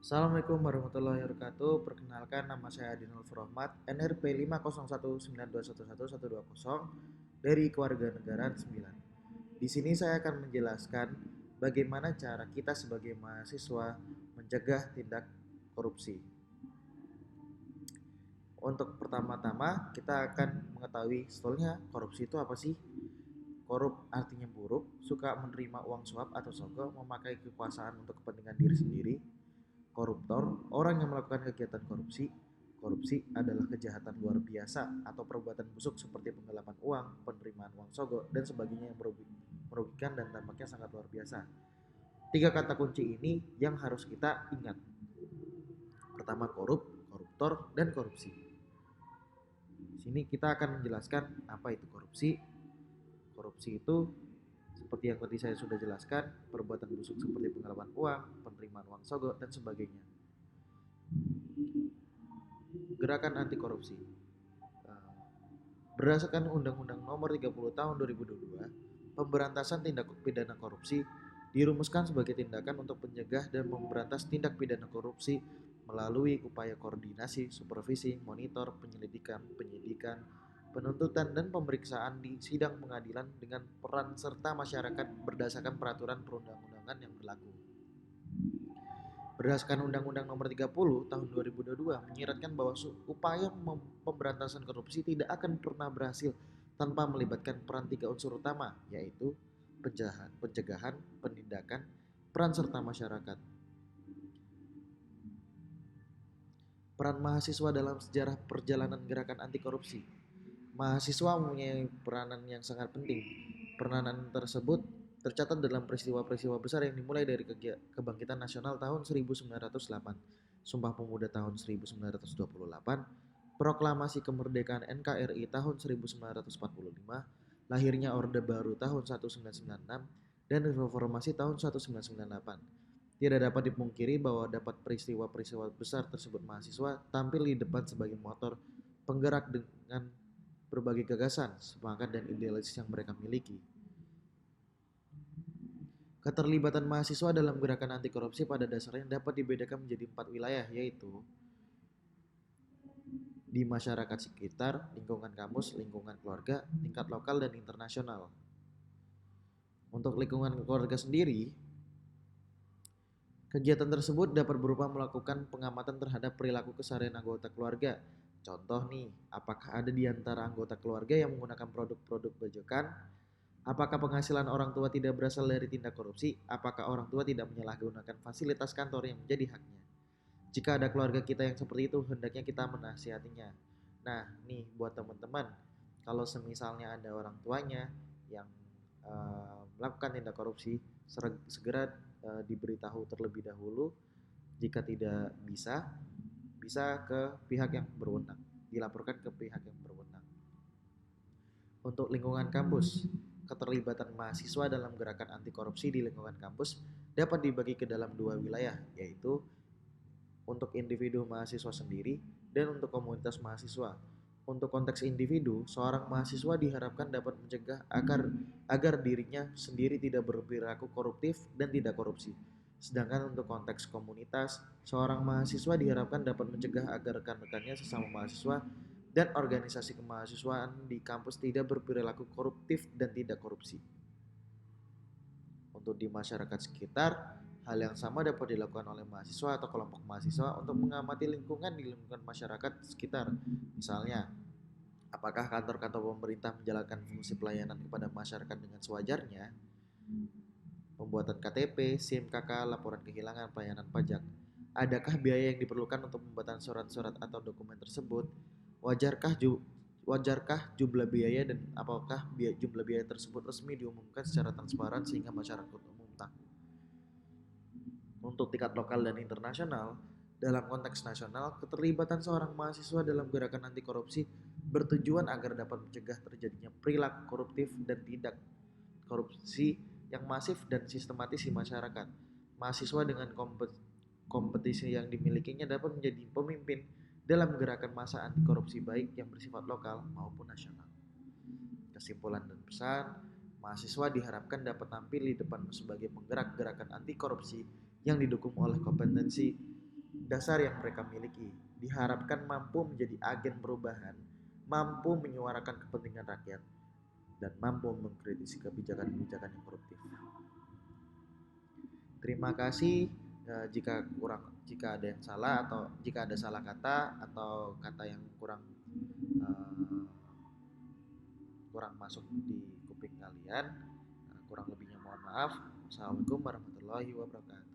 Assalamualaikum warahmatullahi wabarakatuh. Perkenalkan, nama saya Adinul Furahmat, NRP 50192111120 dari Kewarganegaraan 9. Di sini saya akan menjelaskan bagaimana cara kita sebagai mahasiswa mencegah tindak korupsi. Untuk pertama-tama, kita akan mengetahui sebetulnya korupsi itu apa sih? Korup artinya buruk, suka menerima uang suap atau sogok, memakai kekuasaan untuk kepentingan diri sendiri. Koruptor, orang yang melakukan kegiatan korupsi. Korupsi adalah kejahatan luar biasa atau perbuatan busuk seperti penggelapan uang, penerimaan uang sogok, dan sebagainya yang merugikan dan dampaknya sangat luar biasa. Tiga kata kunci ini yang harus kita ingat. Pertama korup, koruptor, dan korupsi. Di sini kita akan menjelaskan apa itu korupsi. Korupsi itu seperti yang tadi saya sudah jelaskan, perbuatan busuk seperti penggelapan uang, penerimaan uang sogok, dan sebagainya. Gerakan anti korupsi. Berdasarkan Undang-Undang Nomor 30 Tahun 2022, pemberantasan tindak pidana korupsi dirumuskan sebagai tindakan untuk mencegah dan memberantas tindak pidana korupsi melalui upaya koordinasi, supervisi, monitor, penyelidikan, penyidikan, penuntutan, dan pemeriksaan di sidang pengadilan dengan peran serta masyarakat berdasarkan peraturan perundang-undangan yang berlaku. Berdasarkan Undang-Undang Nomor 30 Tahun 2022 menyiratkan bahwa upaya pemberantasan korupsi tidak akan pernah berhasil tanpa melibatkan peran tiga unsur utama, yaitu pencegahan, penindakan, peran serta masyarakat. Peran mahasiswa dalam sejarah perjalanan gerakan anti korupsi. Mahasiswa mempunyai peranan yang sangat penting. Peranan tersebut tercatat dalam peristiwa-peristiwa besar yang dimulai dari kebangkitan nasional tahun 1908, Sumpah Pemuda tahun 1928, Proklamasi Kemerdekaan NKRI tahun 1945, lahirnya Orde Baru tahun 1996, dan Reformasi tahun 1998. Tidak dapat dipungkiri bahwa dapat peristiwa-peristiwa besar tersebut mahasiswa tampil di depan sebagai motor penggerak dengan berbagai gagasan, semangat, dan idealis yang mereka miliki. Keterlibatan mahasiswa dalam gerakan anti korupsi pada dasarnya dapat dibedakan menjadi 4 wilayah, yaitu di masyarakat sekitar, lingkungan kampus, lingkungan keluarga, tingkat lokal, dan internasional. Untuk lingkungan keluarga sendiri, kegiatan tersebut dapat berupa melakukan pengamatan terhadap perilaku keseharian anggota keluarga. Contoh nih, apakah ada di antara anggota keluarga yang menggunakan produk-produk bajakan? Apakah penghasilan orang tua tidak berasal dari tindak korupsi? Apakah orang tua tidak menyalahgunakan fasilitas kantor yang menjadi haknya? Jika ada keluarga kita yang seperti itu, hendaknya kita menasihatinya. Nah, nih buat teman-teman, kalau semisalnya ada orang tuanya yang melakukan tindak korupsi, segera diberitahu terlebih dahulu. Jika tidak bisa, bisa ke pihak yang berwenang, dilaporkan ke pihak yang berwenang. Untuk lingkungan kampus, keterlibatan mahasiswa dalam gerakan anti korupsi di lingkungan kampus dapat dibagi ke dalam dua wilayah, yaitu untuk individu mahasiswa sendiri dan untuk komunitas mahasiswa. Untuk konteks individu, seorang mahasiswa diharapkan dapat mencegah agar dirinya sendiri tidak berperilaku koruptif dan tidak korupsi. Sedangkan untuk konteks komunitas, seorang mahasiswa diharapkan dapat mencegah agar rekan-rekannya sesama mahasiswa dan organisasi kemahasiswaan di kampus tidak berperilaku koruptif dan tidak korupsi. Untuk di masyarakat sekitar, hal yang sama dapat dilakukan oleh mahasiswa atau kelompok mahasiswa untuk mengamati lingkungan di lingkungan masyarakat sekitar. Misalnya, apakah kantor-kantor pemerintah menjalankan fungsi pelayanan kepada masyarakat dengan sewajarnya? Pembuatan KTP, SIM, KK, laporan kehilangan, pelayanan pajak. Adakah biaya yang diperlukan untuk pembuatan surat-surat atau dokumen tersebut? Wajarkah jumlah biaya dan apakah jumlah biaya tersebut resmi diumumkan secara transparan sehingga masyarakat umum tahu? Untuk tingkat lokal dan internasional, dalam konteks nasional, keterlibatan seorang mahasiswa dalam gerakan anti korupsi bertujuan agar dapat mencegah terjadinya perilaku koruptif dan tindak korupsi yang masif dan sistematis di masyarakat. Mahasiswa dengan kompetisi yang dimilikinya dapat menjadi pemimpin dalam gerakan massa anti korupsi baik yang bersifat lokal maupun nasional. Kesimpulan dan pesan, mahasiswa diharapkan dapat tampil di depan sebagai penggerak gerakan anti korupsi yang didukung oleh kompetensi dasar yang mereka miliki. Diharapkan mampu menjadi agen perubahan, mampu menyuarakan kepentingan rakyat, dan mampu mengkritisi kebijakan-kebijakan yang koruptif. Terima kasih. Jika ada yang salah atau jika ada salah kata atau kata yang eh, kurang masuk di kuping kalian, kurang lebihnya mohon maaf. Assalamualaikum warahmatullahi wabarakatuh.